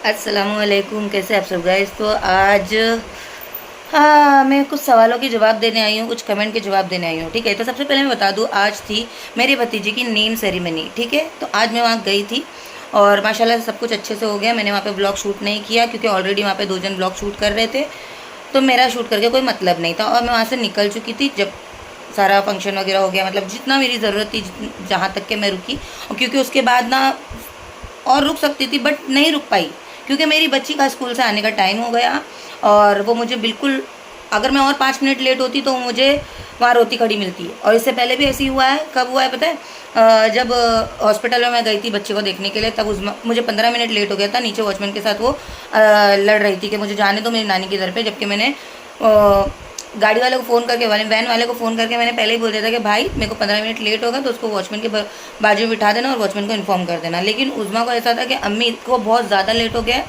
अस्सलामुअलैकुम, कैसे आप सब गाइस। तो आज मैं कुछ सवालों के जवाब देने आई हूँ, कुछ कमेंट के जवाब देने आई हूँ। ठीक है, तो सबसे पहले मैं बता दूँ, आज थी मेरी भतीजी की नेम सेरेमनी। ठीक है, तो आज मैं वहाँ गई थी और माशाल्लाह सब कुछ अच्छे से हो गया। मैंने वहाँ पे ब्लॉग शूट नहीं किया क्योंकि ऑलरेडी वहाँ पे 2 जन ब्लॉग शूट कर रहे थे, तो मेरा शूट करके कोई मतलब नहीं था। और मैं वहाँ से निकल चुकी थी जब सारा फंक्शन वगैरह हो गया, मतलब जितना मेरी ज़रूरत थी, जहाँ तक के मैं रुकी। और क्योंकि उसके बाद ना और रुक सकती थी बट नहीं रुक पाई क्योंकि मेरी बच्ची का स्कूल से आने का टाइम हो गया और वो मुझे बिल्कुल, अगर मैं और 5 मिनट लेट होती तो मुझे वहाँ रोती खड़ी मिलती है। और इससे पहले भी ऐसी हुआ है। कब हुआ है पता है? जब हॉस्पिटल में मैं गई थी बच्चे को देखने के लिए, तब उस मुझे 15 मिनट लेट हो गया था। नीचे वॉचमैन के साथ वो लड़ रही थी कि मुझे जाने दो मेरी नानी के घर पे, जबकि मैंने गाड़ी वाले को फ़ोन करके, वैन वाले को फ़ोन करके मैंने पहले ही बोल दिया था कि भाई मेरे को 15 मिनट लेट होगा तो उसको वॉचमैन के बाजू में बिठा देना और वॉचमैन को इन्फॉर्म कर देना। लेकिन उज़मा को ऐसा था कि अम्मी को बहुत ज़्यादा लेट हो गया है,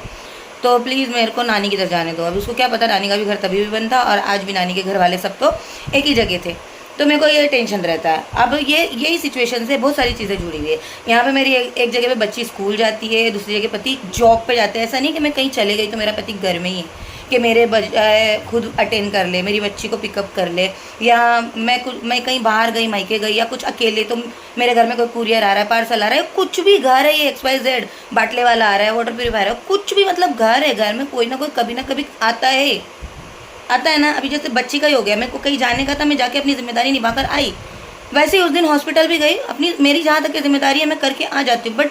तो प्लीज़ मेरे को नानी की तरफ जाने दो। अब उसको क्या पता, नानी का भी घर तभी भी बंद था और आज भी नानी के घर वाले सब तो एक ही जगह थे। तो मेरे को ये टेंशन रहता है। अब यही सिचुएशन से बहुत सारी चीज़ें जुड़ी हुई है। यहाँ पे मेरी एक जगह पे बच्ची स्कूल जाती है, दूसरी जगह पति जॉब पे जाते हैं। ऐसा नहीं कि मैं कहीं चले गई तो मेरा पति घर में ही है कि मेरे खुद अटेंड कर ले, मेरी बच्ची को पिकअप कर ले, या मैं कहीं बाहर गई, मायके गई या कुछ अकेले, तो मेरे घर में कोई कुरियर आ रहा है, पार्सल आ रहा है, कुछ भी घर है, ये XYZ बाटले वाला आ रहा है, वाटर प्यूरीफायर है, कुछ भी, मतलब घर है, घर में कोई ना कोई कभी ना कभी आता है ना। अभी जैसे बच्ची का ही हो गया, मेरे को कहीं जाने का था, मैं जाके अपनी जिम्मेदारी निभाकर आई। वैसे ही उस दिन हॉस्पिटल भी गई, अपनी मेरी जहाँ तक की जिम्मेदारी है मैं करके आ जाती हूँ। बट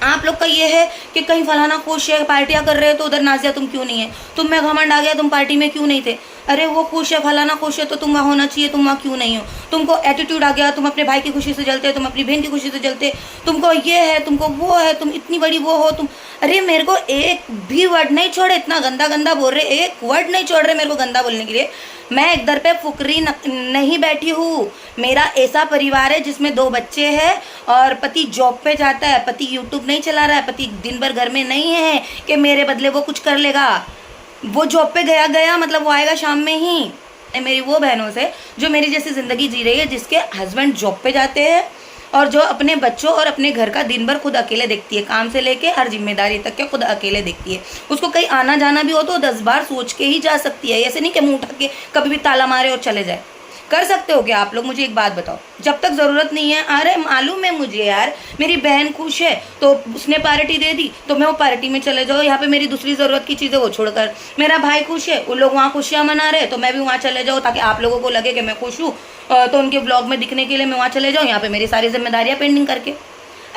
आप लोग का ये है कि कहीं फलाना खुश है, पार्टियां कर रहे हो तो उधर नाजिया तुम क्यों नहीं है, तुम में घमंड आ गया, तुम पार्टी में क्यों नहीं थे। अरे वो खुश है, फलाना खुश है तो तुम वहाँ होना चाहिए, तुम वहाँ क्यों नहीं हो। तुमको एटीट्यूड आ गया, तुम अपने भाई की खुशी से जलते, तुम अपनी बहन की खुशी से जलते, तुमको ये है, तुमको वो है, तुम इतनी बड़ी वो हो तुम। अरे मेरे को एक भी वर्ड नहीं छोड़े, इतना गंदा गंदा बोल रहे, एक वर्ड नहीं छोड़ रहे मेरे को गंदा बोलने के लिए। मैं इधर पे फुकरी नहीं बैठी हूँ। मेरा ऐसा परिवार है जिसमें 2 बच्चे हैं और पति जॉब पे जाता है, पति यूट्यूब नहीं चला रहा है, पति दिन भर घर में नहीं है कि मेरे बदले वो कुछ कर लेगा। वो जॉब पे गया मतलब वो आएगा शाम में ही। मेरी वो बहनों से जो मेरी जैसी ज़िंदगी जी रही है, जिसके हस्बैंड जॉब पे जाते हैं और जो अपने बच्चों और अपने घर का दिन भर खुद अकेले देखती है, काम से लेके हर जिम्मेदारी तक के खुद अकेले देखती है। उसको कहीं आना जाना भी हो तो 10 बार सोच के ही जा सकती है, ऐसे नहीं कि मुंह उठा के कभी भी ताला मारे और चले जाए। कर सकते हो क्या आप लोग? मुझे एक बात बताओ, जब तक ज़रूरत नहीं है। अरे मालूम है मुझे यार, मेरी बहन खुश है तो उसने पार्टी दे दी तो मैं वो पार्टी में चले जाऊँ। यहाँ पे मेरी दूसरी ज़रूरत की चीज़ें वो छोड़कर, मेरा भाई खुश है, उन लोग वहाँ खुशियाँ मना रहे तो मैं भी वहाँ चले जाऊँ, ताकि आप लोगों को लगे कि मैं खुश हूँ, तो उनके ब्लॉग में दिखने के लिए मैं वहाँ चले जाऊँ, यहाँ पे मेरी सारी जिम्मेदारियाँ पेंडिंग करके।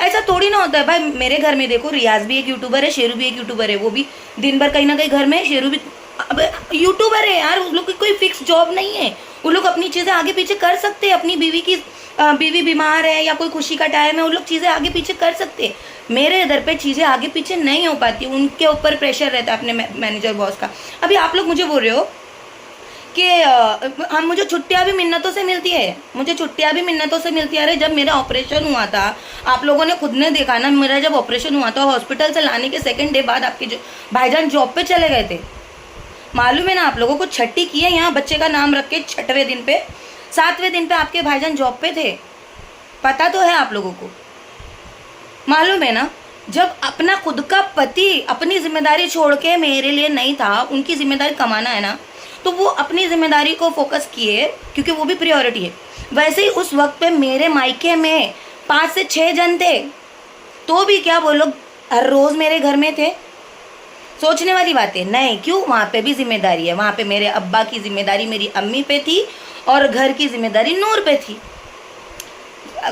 ऐसा थोड़ी ना होता है भाई। मेरे घर में देखो, रियाज भी एक यूट्यूबर है, शेरू भी एक यूट्यूबर है, वो भी दिन भर कहीं ना कहीं घर में है। शेरू भी अब यूट्यूबर है यार, उन लोग की कोई फिक्स जॉब नहीं है, वो लोग अपनी चीज़ें आगे पीछे कर सकते हैं। अपनी बीवी बीमार है या कोई खुशी का टाइम है, उन लोग चीज़ें आगे पीछे कर सकते हैं। मेरे इधर पे चीज़ें आगे पीछे नहीं हो पाती, उनके ऊपर प्रेशर रहता है अपने मैनेजर बॉस का। अभी आप लोग मुझे बोल रहे हो कि हम, मुझे छुट्टियां भी मिन्नतों से मिलती है, मुझे छुट्टियां भी मिन्नतों से मिलती है। अरे जब मेरा ऑपरेशन हुआ था, आप लोगों ने खुद ने देखा ना, मेरा जब ऑपरेशन हुआ था हॉस्पिटल से लाने के सेकंड डे बाद आपके भाईजान जॉब पे चले गए थे। मालूम है ना आप लोगों को, छठी की है यहाँ बच्चे का नाम रख के, 6वें दिन पे 7वें दिन पे आपके भाईजान जॉब पे थे। पता तो है आप लोगों को, मालूम है ना। जब अपना खुद का पति अपनी जिम्मेदारी छोड़ के मेरे लिए नहीं था, उनकी जिम्मेदारी कमाना है ना, तो वो अपनी जिम्मेदारी को फोकस किए क्योंकि वो भी प्रायोरिटी है। वैसे ही उस वक्त पे मेरे मायके में 5 से 6 जन थे, तो भी क्या वो लोग हर रोज़ मेरे घर में थे? सोचने वाली बात है। नहीं, क्यों? वहाँ पे भी जिम्मेदारी है। वहाँ पे मेरे अब्बा की जिम्मेदारी मेरी अम्मी पे थी और घर की जिम्मेदारी नूर पे थी।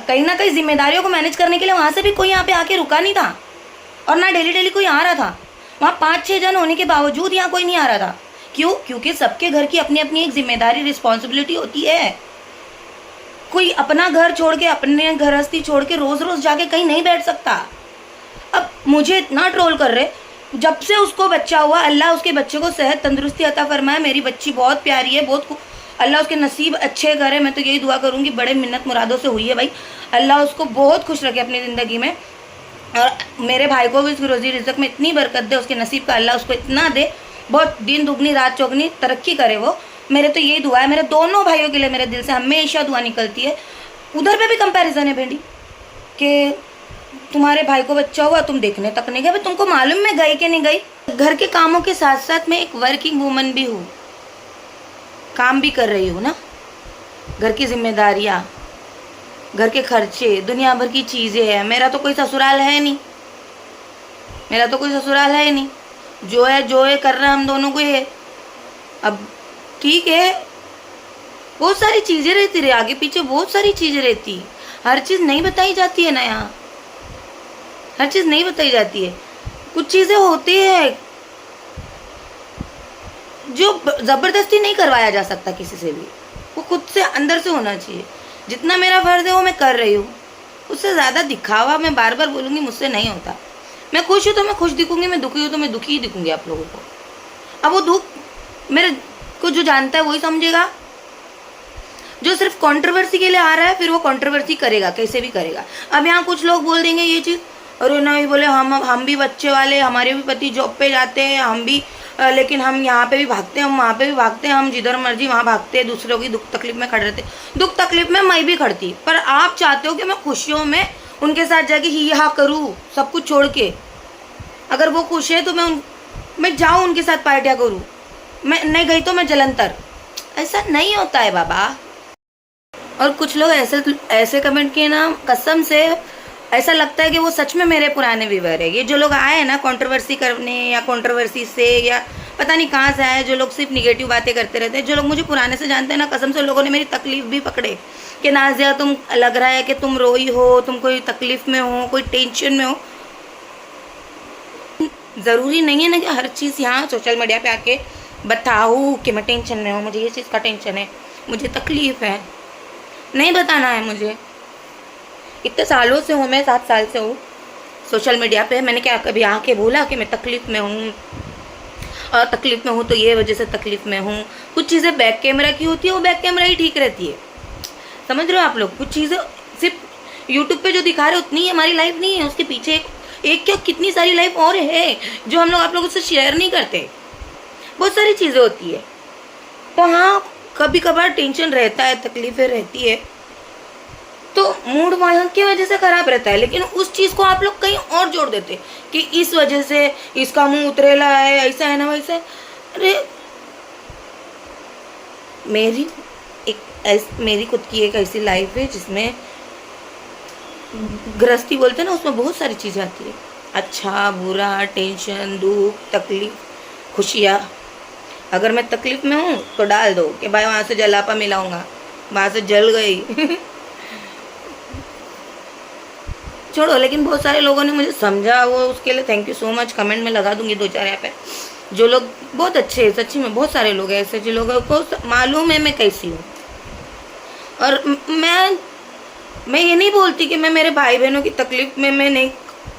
कहीं ना कहीं जिम्मेदारियों को मैनेज करने के लिए वहाँ से भी कोई यहाँ पे आके रुका नहीं था और ना डेली डेली कोई आ रहा था। वहाँ 5-6 जन होने के बावजूद यहाँ कोई नहीं आ रहा था। क्यों? क्योंकि सबके घर की अपनी अपनी एक जिम्मेदारी, रिस्पॉन्सिबिलिटी होती है। कोई अपना घर छोड़ के, अपने गृहस्थी छोड़ के रोज रोज जाके कहीं नहीं बैठ सकता। अब मुझे इतना ट्रोल कर रहे, जब से उसको बच्चा हुआ, अल्लाह उसके बच्चे को सेहत तंदुरुस्ती अता फरमाए। मेरी बच्ची बहुत प्यारी है, बहुत अल्लाह उसके नसीब अच्छे करे। मैं तो यही दुआ करूँगी, बड़े मिन्नत मुरादों से हुई है भाई, अल्लाह उसको बहुत खुश रखे अपनी ज़िंदगी में। और मेरे भाई को भी उसकी रोजी रिज़्क में इतनी बरकत दे, उसके नसीब का अल्लाह उसको इतना दे, बहुत दिन दुगनी रात चौगनी तरक्की करे वो। मेरे तो यही दुआ है, मेरे दोनों भाइयों के लिए मेरे दिल से हमेशा दुआ निकलती है। उधर पे भी कंपैरिजन है भिंडी कि तुम्हारे भाई को बच्चा हुआ, तुम देखने तक नहीं गए। भाई तुमको मालूम मैं गई कि नहीं गई? घर के कामों के साथ साथ मैं एक वर्किंग वूमन भी हूँ, काम भी कर रही हूँ ना। घर की जिम्मेदारियाँ, घर के खर्चे, दुनिया भर की चीज़ें हैं। मेरा तो कोई ससुराल है नहीं, मेरा तो कोई ससुराल है नहीं। जो है करना हम दोनों को ही है। अब ठीक है, बहुत सारी चीज़ें रहती रहे, आगे पीछे बहुत सारी चीज़ें रहती। हर चीज़ नहीं बताई जाती है ना यहाँ, हर चीज़ नहीं बताई जाती है। कुछ चीज़ें होती है जो ज़बरदस्ती नहीं करवाया जा सकता किसी से भी, वो खुद से अंदर से होना चाहिए। जितना मेरा फर्ज है वो मैं कर रही हूँ, उससे ज़्यादा दिखावा मैं बार बार बोलूँगी मुझसे नहीं होता। मैं खुश हूँ तो मैं खुश दिखूँगी, मैं दुखी हूँ तो मैं दुखी ही दिखूँगी आप लोगों को। अब वो दुख मेरे को जो जानता है वही समझेगा। जो सिर्फ कंट्रोवर्सी के लिए आ रहा है फिर वो कंट्रोवर्सी करेगा, कैसे भी करेगा। अब यहाँ कुछ लोग बोल देंगे ये चीज़, अरे नहीं बोले हम भी बच्चे वाले, हमारे भी पति जॉब पे जाते हैं, हम भी लेकिन हम यहाँ पे भी भागते हैं, हम वहाँ पे भी भागते हैं, हम जिधर मर्जी वहाँ भागते हैं, दूसरों की दुख तकलीफ में खड़े रहते। दुख तकलीफ में मैं भी खड़ती, पर आप चाहते हो कि मैं खुशियों में उनके साथ जाके ही हा करूँ सब कुछ छोड़ के। अगर वो खुश है तो मैं जाऊँ उनके साथ पार्टियाँ करूँ, मैं नहीं गई तो मैं जलंतर। ऐसा नहीं होता है बाबा। और कुछ लोग ऐसे कमेंट किए ना, कसम से ऐसा लगता है कि वो सच में मेरे पुराने व्यूवर है। ये जो लोग आए हैं ना कंट्रोवर्सी करने, या कंट्रोवर्सी से, या पता नहीं कहाँ से आए, जो लोग सिर्फ निगेटिव बातें करते रहते हैं, जो लोग मुझे पुराने से जानते हैं ना, कसम से लोगों ने मेरी तकलीफ भी पकड़े कि नाज़िया तुम लग रहा है कि तुम रोई हो, तुम कोई तकलीफ में हो, कोई टेंशन में हो। ज़रूरी नहीं है ना कि हर चीज़ यहाँ सोशल मीडिया पे आके बताऊँ कि मैं टेंशन में हूँ, मुझे ये चीज़ का टेंशन है, मुझे तकलीफ़ है। नहीं बताना है मुझे। इतने सालों से हूँ मैं, 7 साल से हूँ सोशल मीडिया पे। मैंने क्या कभी आके बोला कि मैं तकलीफ़ में हूँ, और तकलीफ़ में हूँ तो ये वजह से तकलीफ़ में हूँ। कुछ चीज़ें बैक कैमरा की होती है, वो बैक कैमरा ही ठीक रहती है, समझ रहे हो आप लोग। कुछ चीज़ें सिर्फ यूट्यूब पे जो दिखा रहे उतनी ही हमारी लाइफ नहीं है, उसके पीछे एक क्या कितनी सारी लाइफ और है जो हम लोग आप लोगों से शेयर नहीं करते। बहुत सारी चीज़ें होती है। तो हाँ, कभी कभार टेंशन रहता है, तकलीफ़ें रहती है, तो मूड वहाँ की वजह से ख़राब रहता है। लेकिन उस चीज़ को आप लोग कहीं और जोड़ देते कि इस वजह से इसका मुंह उतरेला है, ऐसा है ना वैसा है। अरे मेरी खुद की एक ऐसी लाइफ है जिसमें गृहस्थी बोलते हैं ना, उसमें बहुत सारी चीज़ें आती है। अच्छा बुरा, टेंशन, दुख, तकलीफ, खुशियाँ। अगर मैं तकलीफ़ में हूँ तो डाल दो कि भाई वहाँ से जलापा मिलाऊंगा, वहाँ से जल गई छोड़ो। लेकिन बहुत सारे लोगों ने मुझे समझा, वो उसके लिए thank you so much. Comment में लगा दूंगी 2-4 यहाँ पे। जो लोग बहुत अच्छे हैं, सच्ची में बहुत सारे लोग हैं ऐसे जो लोगों को मालूम है मैं कैसी हूँ। और मैं ये नहीं बोलती कि मैं मेरे भाई बहनों की तकलीफ़ में मैं नहीं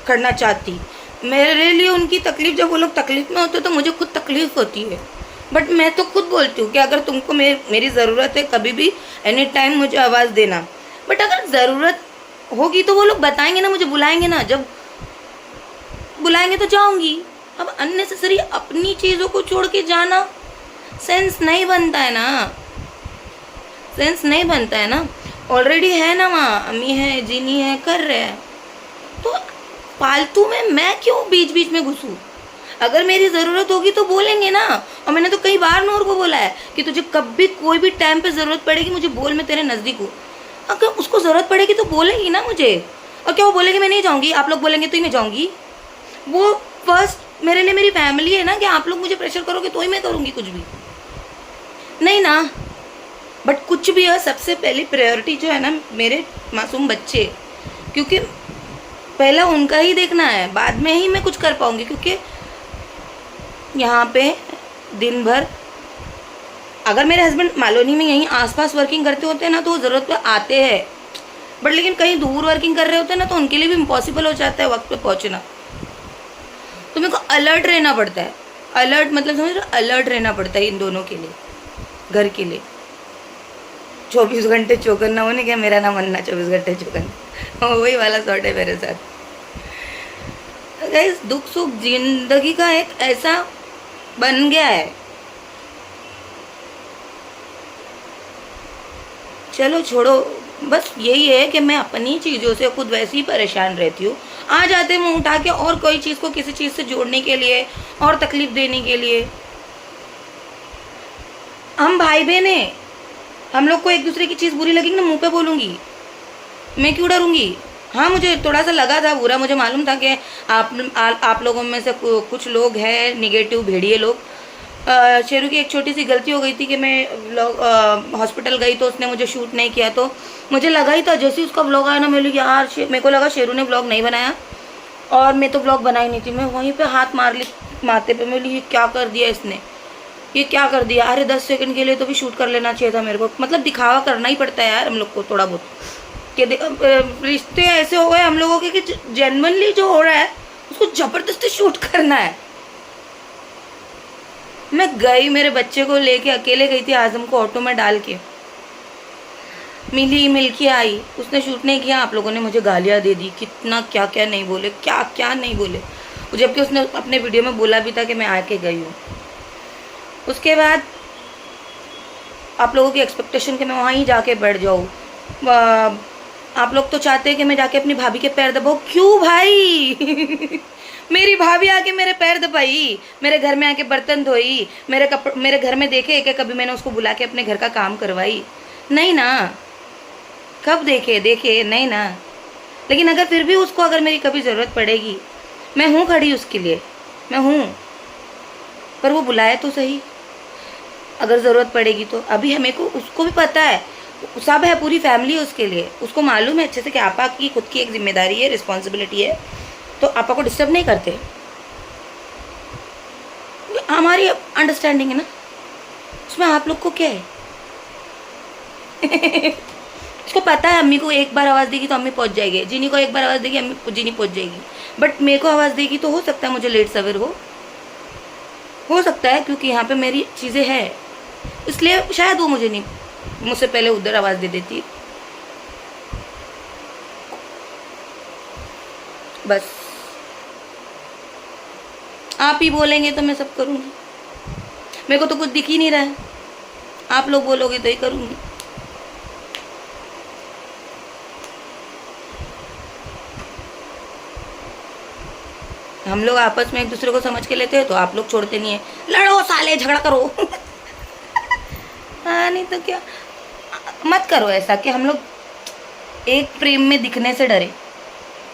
करना चाहती। मेरे लिए उनकी तकलीफ़, जब वो लोग तकलीफ़ में होते तो मुझे खुद तकलीफ़ होती है। बट मैं तो खुद बोलती हूँ कि अगर तुमको मेरी ज़रूरत है कभी भी एनी टाइम मुझे आवाज़ देना। बट अगर ज़रूरत होगी तो वो लोग बताएंगे ना, मुझे बुलाएंगे ना, जब बुलाएंगे तो जाऊंगी। अब अननेसेसरी अपनी चीज़ों को छोड़ के जाना सेंस नहीं बनता है ना, सेंस नहीं बनता है ना। ऑलरेडी है ना वहाँ, अम्मी है, जीनी है, कर रहे हैं, तो फालतू में मैं क्यों बीच बीच में घुसूँ। अगर मेरी ज़रूरत होगी तो बोलेंगे ना। और मैंने तो कई बार नूर को बोला है कि तुझे कभी कोई भी टाइम पे ज़रूरत पड़ेगी मुझे बोल, मैं तेरे नज़दीक हूँ। अगर उसको ज़रूरत पड़ेगी तो बोलेगी ना मुझे। और क्या वो बोलेगी मैं नहीं जाऊँगी, आप लोग बोलेंगे तो ही मैं जाऊँगी। वो फर्स्ट मेरे लिए मेरी फैमिली है ना, कि आप लोग मुझे प्रेशर करोगे तो ही मैं करूँगी कुछ भी नहीं ना। बट कुछ भी है, सबसे पहली प्रायोरिटी जो है ना मेरे मासूम बच्चे, क्योंकि पहला उनका ही देखना है, बाद में ही मैं कुछ कर पाऊँगी। क्योंकि यहाँ पे दिन भर अगर मेरे हस्बैंड मालोनी में यहीं आसपास वर्किंग करते होते हैं ना तो वो ज़रूरत पे आते हैं। बट लेकिन कहीं दूर वर्किंग कर रहे होते हैं ना तो उनके लिए भी इम्पॉसिबल हो जाता है वक्त पे पहुँचना। तो मेरे को अलर्ट रहना पड़ता है। अलर्ट मतलब समझ रहे, अलर्ट रहना पड़ता है इन दोनों के लिए, घर के लिए। 24 घंटे चौकन ना होने, क्या मेरा ना मनना 24 घंटे चौकन वही वाला शॉर्ट है मेरे साथ। गाइस, दुख सुख जिंदगी का एक ऐसा बन गया है। चलो छोड़ो, बस यही है कि मैं अपनी चीज़ों से खुद वैसे ही परेशान रहती हूँ। आ जाते हैं मुँह उठा के और कोई चीज़ को किसी चीज़ से जोड़ने के लिए और तकलीफ देने के लिए। हम भाई बहन हैं, हम लोग को एक दूसरे की चीज़ बुरी लगेगी ना मुंह पे बोलूँगी, मैं क्यों डरूँगी। हाँ मुझे थोड़ा सा लगा था बुरा, मुझे मालूम था कि आप लोगों में से कुछ लोग हैं निगेटिव भेड़िए लोग। शेरू की एक छोटी सी गलती हो गई थी कि मैं हॉस्पिटल गई तो उसने मुझे शूट नहीं किया, तो मुझे लगा ही था जैसे ही उसका व्लॉग आया ना, मैं यार मेरे को लगा शेरू ने व्लॉग नहीं बनाया और मैं तो व्लॉग बनाई नहीं थी। मैं वहीं पे हाथ मार ली माथे पे, मैं ये क्या कर दिया इसने, ये क्या कर दिया। अरे 10 सेकंड के लिए तो भी शूट कर लेना चाहिए था मेरे को। मतलब दिखावा करना ही पड़ता है यार हम लोग को थोड़ा बहुत, कि रिश्ते ऐसे हो गए हम लोगों के कि जेन्युइनली जो हो रहा है उसको जबरदस्ती शूट करना है। मैं गई मेरे बच्चे को लेके, अकेले गई थी आजम को ऑटो में डाल के, मिल के आई, उसने शूट नहीं किया। आप लोगों ने मुझे गालियाँ दे दी, कितना क्या क्या नहीं बोले, क्या क्या नहीं बोले, जबकि उसने अपने वीडियो में बोला भी था कि मैं आके गई हूँ। उसके बाद आप लोगों की एक्सपेक्टेशन कि मैं वहीं जाके बैठ जाऊँ। आप लोग तो चाहते हैं कि मैं जाके अपनी भाभी के पैर दबाऊँ। क्यों भाई मेरी भाभी आके मेरे पैर दबाई, मेरे घर में आके बर्तन धोई, मेरे घर में देखे कि कभी मैंने उसको बुला के अपने घर का काम करवाई? नहीं ना। कब देखे नहीं ना। लेकिन अगर फिर भी उसको अगर मेरी कभी ज़रूरत पड़ेगी, मैं हूँ खड़ी उसके लिए, मैं हूँ। पर वो बुलाए तो सही अगर ज़रूरत पड़ेगी तो। अभी हमें को उसको भी पता है, सब है, पूरी फैमिली है उसके लिए, उसको मालूम है अच्छे से कि आपा की खुद की एक जिम्मेदारी है, रिस्पॉन्सिबिलिटी है, तो आपा को डिस्टर्ब नहीं करते। हमारी अंडरस्टैंडिंग है ना, उसमें आप लोग को क्या है उसको पता है अम्मी को एक बार आवाज़ देगी तो अम्मी पहुंच जाएगी, जीनी को एक बार आवाज़ देगी अम्मी जीनी पहुंच जाएगी। बट मेरे को आवाज़ देगी तो हो सकता है मुझे लेट सवेर हो सकता है, क्योंकि यहाँ पे मेरी चीज़ें हैं, इसलिए शायद वो मुझसे पहले उधर आवाज़ दे देती। बस आप ही बोलेंगे तो मैं सब करूँगी, मेरे को तो कुछ दिख ही नहीं रहा है, आप लोग बोलोगे तो ही करूँगी। हम लोग आपस में एक दूसरे को समझ के लेते हैं तो आप लोग छोड़ते नहीं है, लड़ो साले झगड़ा करो हाँ नहीं तो क्या। मत करो ऐसा कि हम लोग एक फ्रेम में दिखने से डरे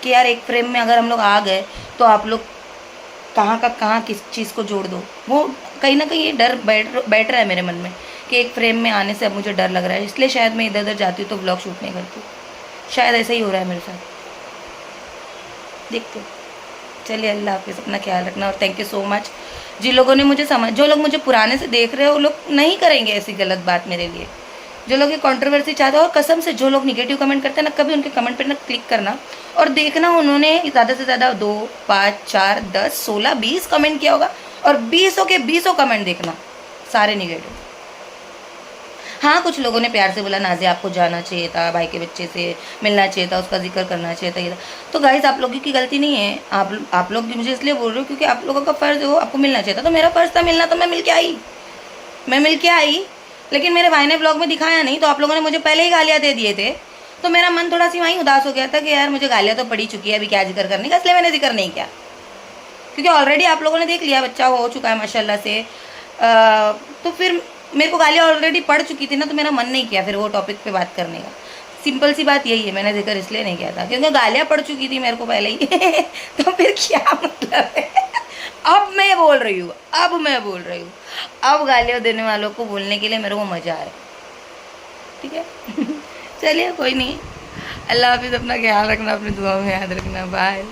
कि यार एक फ्रेम में अगर हम लोग आ गए तो आप लोग कहाँ का कहाँ किस चीज़ को जोड़ दो। वो कहीं ना कहीं ये डर बैठ रहा है मेरे मन में कि एक फ्रेम में आने से अब मुझे डर लग रहा है, इसलिए शायद मैं इधर उधर जाती हूँ तो व्लॉग शूट नहीं करती। शायद ऐसा ही हो रहा है मेरे साथ, देखते। चलिए अल्लाह हाफिज़, अपना ख्याल रखना और थैंक यू सो मच। जिन लोगों ने मुझे जो लोग मुझे पुराने से देख रहे हो वो लोग नहीं करेंगे ऐसी गलत बात मेरे लिए। जो लोग ये कंट्रोवर्सी चाहते हो, और कसम से जो लोग निगेटिव कमेंट करते हैं ना, कभी उनके कमेंट पे ना क्लिक करना और देखना उन्होंने ज़्यादा से ज़्यादा 2, 5, 4, 10, 16, 20 कमेंट किया होगा, और 20 के 20 कमेंट देखना सारे निगेटिव। हाँ कुछ लोगों ने प्यार से बोला नाज़िया आपको जाना चाहिए था, भाई के बच्चे से मिलना चाहिए था, उसका जिक्र करना चाहिए था, ये था। तो गाइस आप लोगों की गलती नहीं है, आप लोग मुझे इसलिए बोल रहे हो क्योंकि आप लोगों का फ़र्ज़ हो, आपको मिलना चाहिए था, तो मेरा फ़र्ज़ था मिलना, तो मैं मिल के आई। लेकिन मेरे भाई ने ब्लॉग में दिखाया नहीं, तो आप लोगों ने मुझे पहले ही गालियाँ दे दिए थे, तो मेरा मन थोड़ा सी वहीं उदास हो गया था कि यार मुझे गालियाँ तो पड़ी चुकी है, अभी क्या जिक्र करने का, इसलिए मैंने जिक्र नहीं किया। क्योंकि ऑलरेडी आप लोगों ने देख लिया, बच्चा हो चुका है माशाल्लाह से, तो फिर मेरे को गालियाँ ऑलरेडी पड़ चुकी थी ना, तो मेरा मन नहीं किया फिर वो टॉपिक पे बात करने का। सिंपल सी बात यही है, मैंने जिक्र इसलिए नहीं किया था क्योंकि गालियाँ पड़ चुकी थी मेरे को पहले ही तो फिर क्या मतलब है अब मैं बोल रही हूँ, अब गालियाँ देने वालों को बोलने के लिए मेरे को मज़ा आ रहा है, ठीक है चलिए कोई नहीं, अल्लाह हाफिज़, अपना ख्याल रखना, अपनी दुआ में याद रखना, बाय।